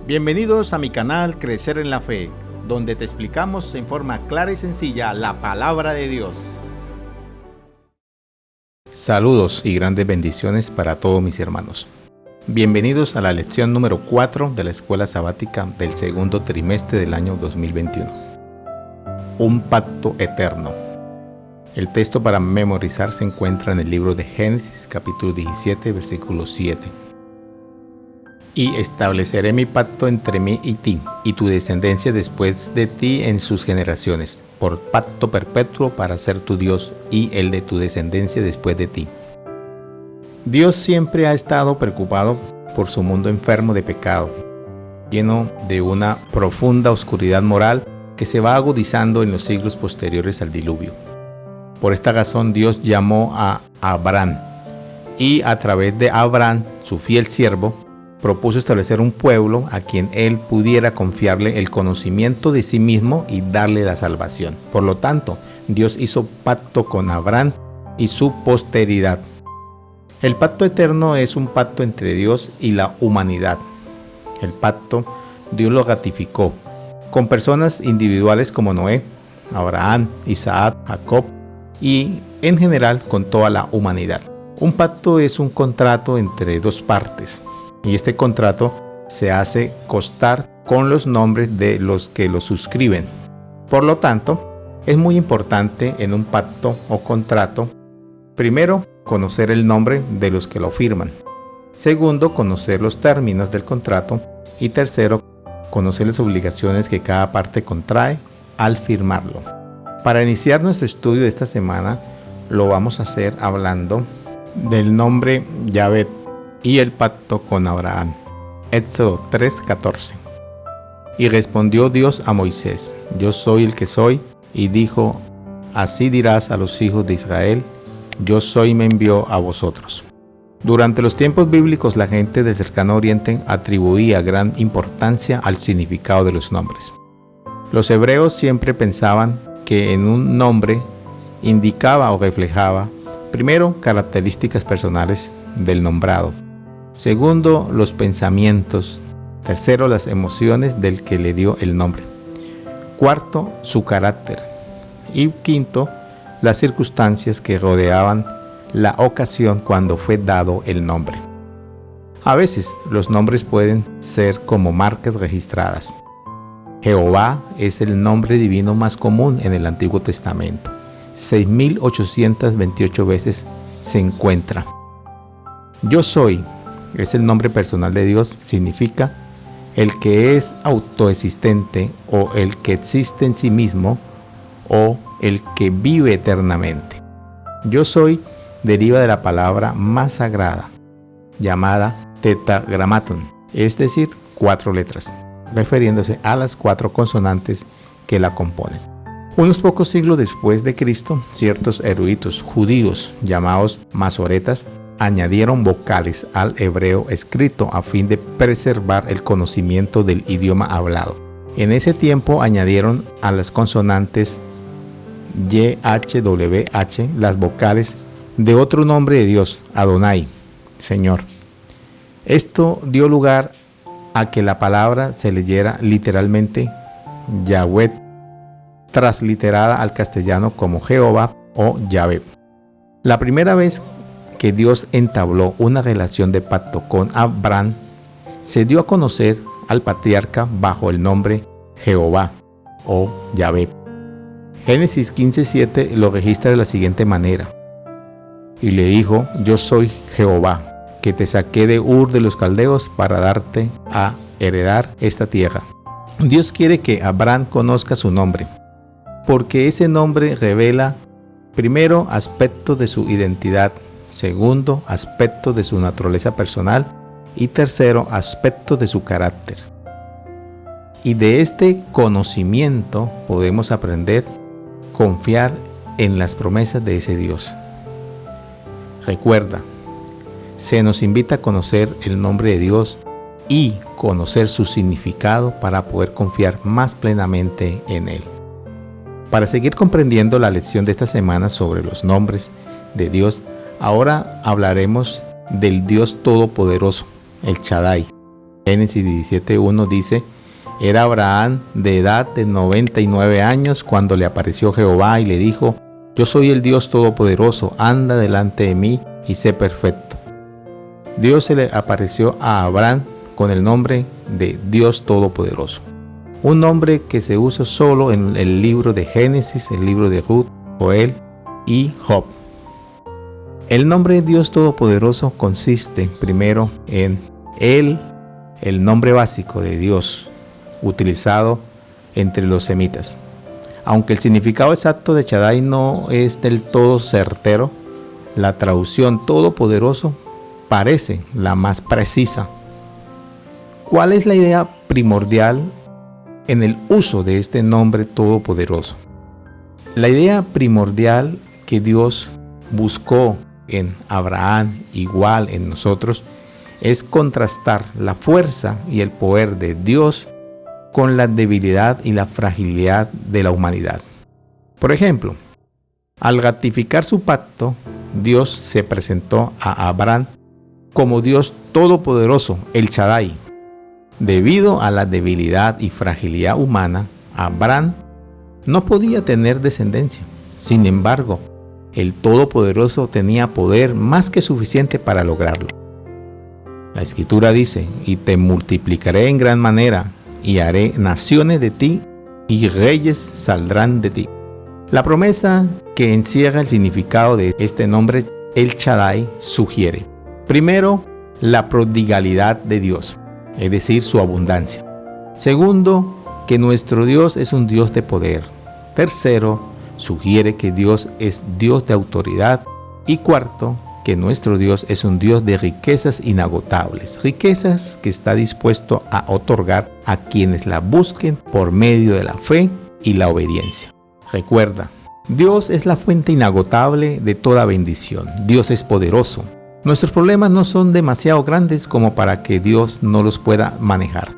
Bienvenidos a mi canal Crecer en la Fe, donde te explicamos en forma clara y sencilla la palabra de Dios. Saludos y grandes bendiciones para todos mis hermanos. Bienvenidos a la lección número 4 de la escuela sabática del segundo trimestre del año 2021. Un pacto eterno. El texto para memorizar se encuentra en el libro de Génesis, capítulo 17, versículo 7. Y estableceré mi pacto entre mí y ti, y tu descendencia después de ti en sus generaciones, por pacto perpetuo para ser tu Dios, y el de tu descendencia después de ti. Dios siempre ha estado preocupado por su mundo enfermo de pecado, lleno de una profunda oscuridad moral que se va agudizando en los siglos posteriores al diluvio. Por esta razón Dios llamó a Abraham, y a través de Abraham, su fiel siervo, propuso establecer un pueblo a quien él pudiera confiarle el conocimiento de sí mismo y darle la salvación. Por lo tanto, Dios hizo pacto con Abraham y su posteridad. El pacto eterno es un pacto entre Dios y la humanidad. El pacto Dios lo ratificó con personas individuales como Noé, Abraham, Isaac, Jacob y en general con toda la humanidad. Un pacto es un contrato entre dos partes. Y este contrato se hace constar con los nombres de los que lo suscriben. Por lo tanto, es muy importante en un pacto o contrato, primero, conocer el nombre de los que lo firman. Segundo, conocer los términos del contrato. Y tercero, conocer las obligaciones que cada parte contrae al firmarlo. Para iniciar nuestro estudio de esta semana, lo vamos a hacer hablando del nombre Yahvé y el pacto con Abraham. Éxodo 3:14. Y respondió Dios a Moisés: Yo soy el que soy, y dijo: Así dirás a los hijos de Israel: Yo soy, me envió a vosotros. Durante los tiempos bíblicos, la gente del cercano oriente atribuía gran importancia al significado de los nombres. Los hebreos siempre pensaban que en un nombre indicaba o reflejaba, primero, características personales del nombrado. Segundo, los pensamientos. Tercero, las emociones del que le dio el nombre. Cuarto, su carácter. Y quinto, las circunstancias que rodeaban la ocasión cuando fue dado el nombre. A veces, los nombres pueden ser como marcas registradas. Jehová es el nombre divino más común en el Antiguo Testamento. 6.828 veces se encuentra. Yo soy es el nombre personal de Dios, significa el que es autoexistente o el que existe en sí mismo o el que vive eternamente. Yo soy deriva de la palabra más sagrada llamada tetragrámaton, es decir, 4 letras, refiriéndose a las 4 consonantes que la componen. Unos pocos siglos después de Cristo, ciertos eruditos judíos llamados masoretas añadieron vocales al hebreo escrito a fin de preservar el conocimiento del idioma hablado. En ese tiempo añadieron a las consonantes YHWH las vocales de otro nombre de Dios, Adonai, Señor. Esto dio lugar a que la palabra se leyera literalmente Yahweh, transliterada al castellano como Jehová o Yahvé. La primera vez que Dios entabló una relación de pacto con Abraham, se dio a conocer al patriarca bajo el nombre Jehová o Yahvé. Génesis 15:7 lo registra de la siguiente manera: Y le dijo: Yo soy Jehová, que te saqué de Ur de los Caldeos para darte a heredar esta tierra. Dios quiere que Abraham conozca su nombre, porque ese nombre revela, primero, aspectos de su identidad. Segundo, aspecto de su naturaleza personal. Y tercero, aspecto de su carácter. Y de este conocimiento podemos aprender a confiar en las promesas de ese Dios. Recuerda, se nos invita a conocer el nombre de Dios y conocer su significado para poder confiar más plenamente en Él. Para seguir comprendiendo la lección de esta semana sobre los nombres de Dios, ahora hablaremos del Dios Todopoderoso, el Shaddai. Génesis 17:1 dice: era Abraham de edad de 99 años cuando le apareció Jehová y le dijo: yo soy el Dios Todopoderoso, anda delante de mí y sé perfecto. Dios se le apareció a Abraham con el nombre de Dios Todopoderoso, un nombre que se usa solo en el libro de Génesis, el libro de Ruth, Joel y Job. El nombre de Dios Todopoderoso consiste primero en el nombre básico de Dios utilizado entre los semitas. Aunque el significado exacto de Shaddai no es del todo certero, la traducción todopoderoso parece la más precisa. ¿Cuál es la idea primordial en el uso de este nombre todopoderoso? La idea primordial que Dios buscó en Abraham, igual en nosotros, es contrastar la fuerza y el poder de Dios con la debilidad y la fragilidad de la humanidad. Por ejemplo, al ratificar su pacto, Dios se presentó a Abraham como Dios Todopoderoso, el Shaddai. Debido a la debilidad y fragilidad humana, Abraham no podía tener descendencia. Sin embargo, el Todopoderoso tenía poder más que suficiente para lograrlo. La Escritura dice: y te multiplicaré en gran manera, y haré naciones de ti, y reyes saldrán de ti. La promesa que encierra el significado de este nombre, el Shaddai, sugiere, primero, la prodigalidad de Dios, es decir, su abundancia. Segundo, que nuestro Dios es un Dios de poder. Tercero, sugiere que Dios es Dios de autoridad. Y cuarto, que nuestro Dios es un Dios de riquezas inagotables, riquezas que está dispuesto a otorgar a quienes la busquen por medio de la fe y la obediencia. Recuerda, Dios es la fuente inagotable de toda bendición. Dios es poderoso. Nuestros problemas no son demasiado grandes como para que Dios no los pueda manejar.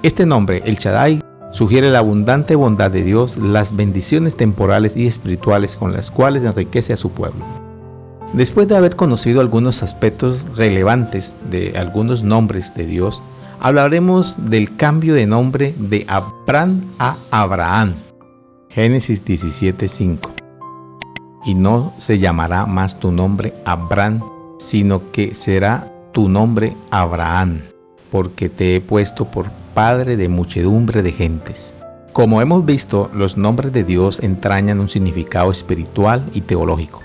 Este nombre, el Shaddai, sugiere la abundante bondad de Dios, las bendiciones temporales y espirituales con las cuales enriquece a su pueblo. Después de haber conocido algunos aspectos relevantes de algunos nombres de Dios, hablaremos del cambio de nombre de Abraham a Abraham. Génesis 17:5. Y no se llamará más tu nombre Abraham, sino que será tu nombre Abraham, porque te he puesto por padre de muchedumbre de gentes. Como hemos visto, los nombres de Dios entrañan un significado espiritual y teológico.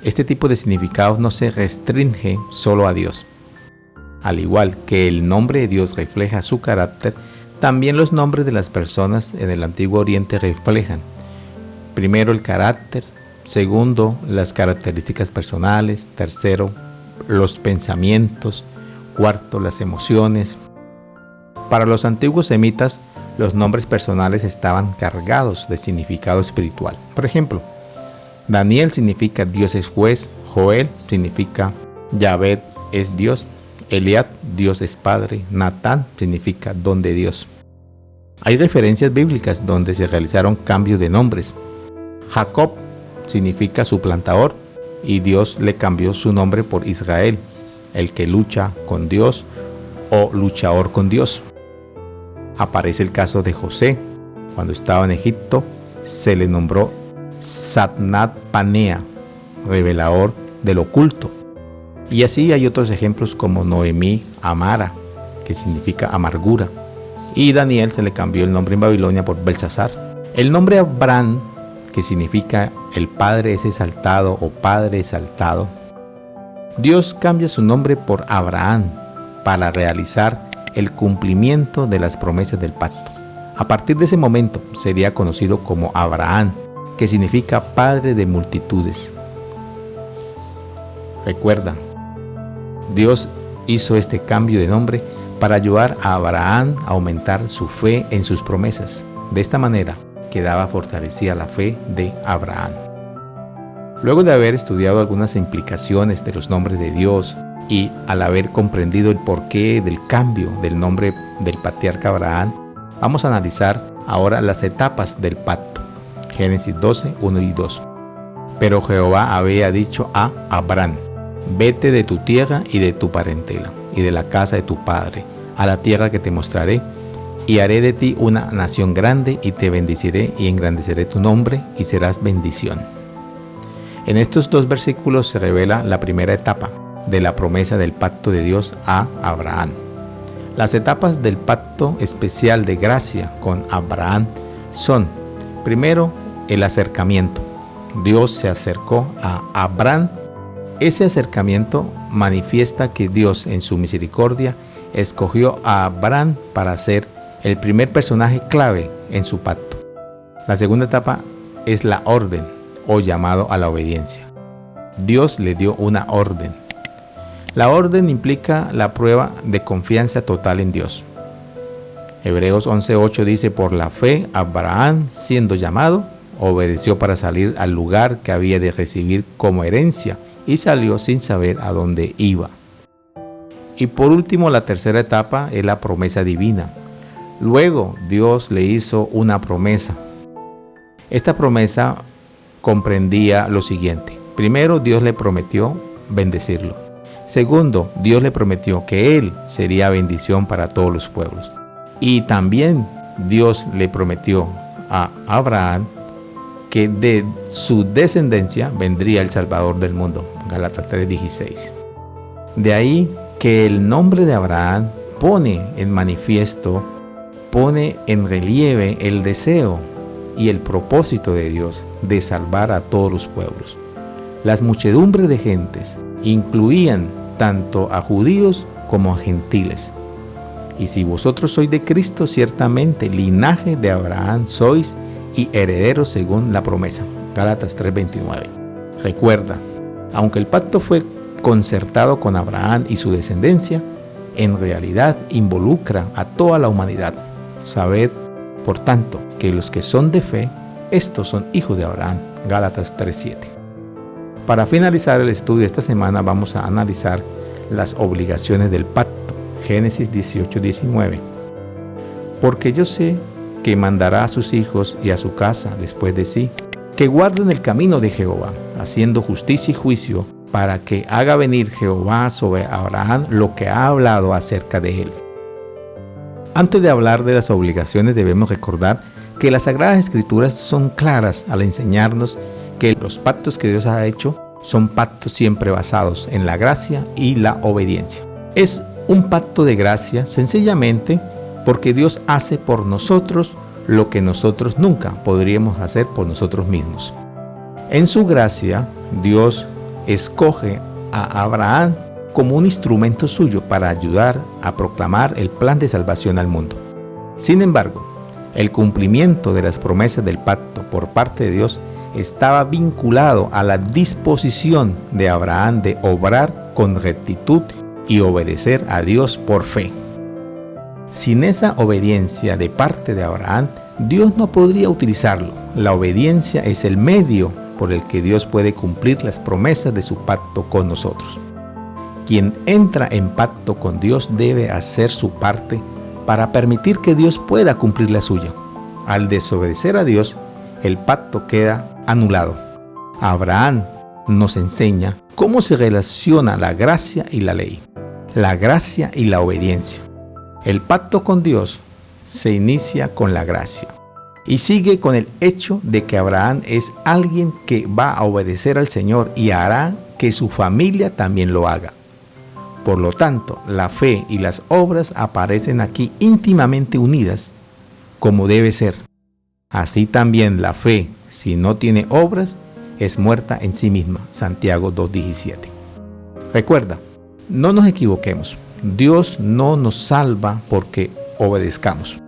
Este tipo de significados no se restringe solo a Dios. Al igual que el nombre de Dios refleja su carácter, también los nombres de las personas en el Antiguo Oriente reflejan, primero, el carácter, segundo, las características personales, tercero, los pensamientos, cuarto, las emociones. Para los antiguos semitas, los nombres personales estaban cargados de significado espiritual. Por ejemplo, Daniel significa Dios es juez, Joel significa Yahvé es Dios, Eliad, Dios es Padre, Natán significa don de Dios. Hay referencias bíblicas donde se realizaron cambios de nombres. Jacob significa suplantador y Dios le cambió su nombre por Israel, el que lucha con Dios o luchador con Dios. Aparece el caso de José. Cuando estaba en Egipto, se le nombró Satnat Panea, revelador del oculto. Y así hay otros ejemplos como Noemí, Amara, que significa amargura. Y Daniel se le cambió el nombre en Babilonia por Belsasar. El nombre Abraham, que significa el Padre es exaltado o Padre exaltado, Dios cambia su nombre por Abraham para realizar el cumplimiento de las promesas del pacto. A partir de ese momento sería conocido como Abraham, que significa Padre de multitudes. Recuerda, Dios hizo este cambio de nombre para ayudar a Abraham a aumentar su fe en sus promesas. De esta manera quedaba fortalecida la fe de Abraham. Luego de haber estudiado algunas implicaciones de los nombres de Dios y al haber comprendido el porqué del cambio del nombre del patriarca Abraham, vamos a analizar ahora las etapas del pacto. Génesis 12, 1 y 2. Pero Jehová había dicho a Abraham: vete de tu tierra y de tu parentela y de la casa de tu padre a la tierra que te mostraré, y haré de ti una nación grande, y te bendeciré y engrandeceré tu nombre, y serás bendición. En estos dos versículos se revela la primera etapa de la promesa del pacto de Dios a Abraham. Las etapas del pacto especial de gracia con Abraham son, primero, el acercamiento. Dios se acercó a Abraham. Ese acercamiento manifiesta que Dios, en su misericordia, escogió a Abraham para ser el primer personaje clave en su pacto. La segunda etapa es la orden o llamado a la obediencia. Dios le dio una orden. La orden implica la prueba de confianza total en Dios. Hebreos 11:8 dice: por la fe, Abraham, siendo llamado, obedeció para salir al lugar que había de recibir como herencia, y salió sin saber a dónde iba. Y por último, la tercera etapa es la promesa divina. Luego Dios le hizo una promesa. Esta promesa comprendía lo siguiente. Primero, Dios le prometió bendecirlo. Segundo, Dios le prometió que él sería bendición para todos los pueblos. Y también Dios le prometió a Abraham que de su descendencia vendría el Salvador del mundo. Gálatas 3:16. De ahí que el nombre de Abraham pone en manifiesto, pone en relieve el deseo y el propósito de Dios de salvar a todos los pueblos. Las muchedumbres de gentes incluían tanto a judíos como a gentiles. Y si vosotros sois de Cristo, ciertamente linaje de Abraham sois y herederos según la promesa. Gálatas 3:29. Recuerda, aunque el pacto fue concertado con Abraham y su descendencia, en realidad involucra a toda la humanidad. Sabed, por tanto, que los que son de fe, estos son hijos de Abraham. Gálatas 3:7. Para finalizar el estudio de esta semana vamos a analizar las obligaciones del pacto. Génesis 18:19. Porque yo sé que mandará a sus hijos y a su casa después de sí, que guarden el camino de Jehová, haciendo justicia y juicio, para que haga venir Jehová sobre Abraham lo que ha hablado acerca de él. Antes de hablar de las obligaciones debemos recordar que las Sagradas Escrituras son claras al enseñarnos que los pactos que Dios ha hecho son pactos siempre basados en la gracia y la obediencia. Es un pacto de gracia sencillamente porque Dios hace por nosotros lo que nosotros nunca podríamos hacer por nosotros mismos. En su gracia, Dios escoge a Abraham como un instrumento suyo para ayudar a proclamar el plan de salvación al mundo. Sin embargo, el cumplimiento de las promesas del pacto por parte de Dios estaba vinculado a la disposición de Abraham de obrar con rectitud y obedecer a Dios por fe. Sin esa obediencia de parte de Abraham, Dios no podría utilizarlo. La obediencia es el medio por el que Dios puede cumplir las promesas de su pacto con nosotros. Quien entra en pacto con Dios debe hacer su parte para permitir que Dios pueda cumplir la suya. Al desobedecer a Dios, el pacto queda anulado. Abraham nos enseña cómo se relaciona la gracia y la ley, la gracia y la obediencia. El pacto con Dios se inicia con la gracia y sigue con el hecho de que Abraham es alguien que va a obedecer al Señor y hará que su familia también lo haga. Por lo tanto, la fe y las obras aparecen aquí íntimamente unidas, como debe ser. Así también la fe, si no tiene obras, es muerta en sí misma. Santiago 2:17. Recuerda, no nos equivoquemos. Dios no nos salva porque obedezcamos.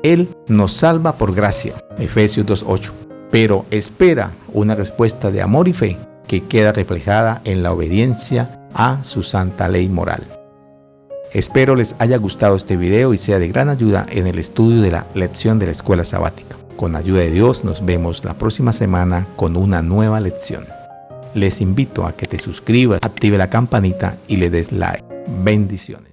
Él nos salva por gracia. Efesios 2:8. Pero espera una respuesta de amor y fe que queda reflejada en la obediencia a su santa ley moral. Espero les haya gustado este video y sea de gran ayuda en el estudio de la lección de la escuela sabática. Con ayuda de Dios nos vemos la próxima semana con una nueva lección. Les invito a que te suscribas, active la campanita y le des like. Bendiciones.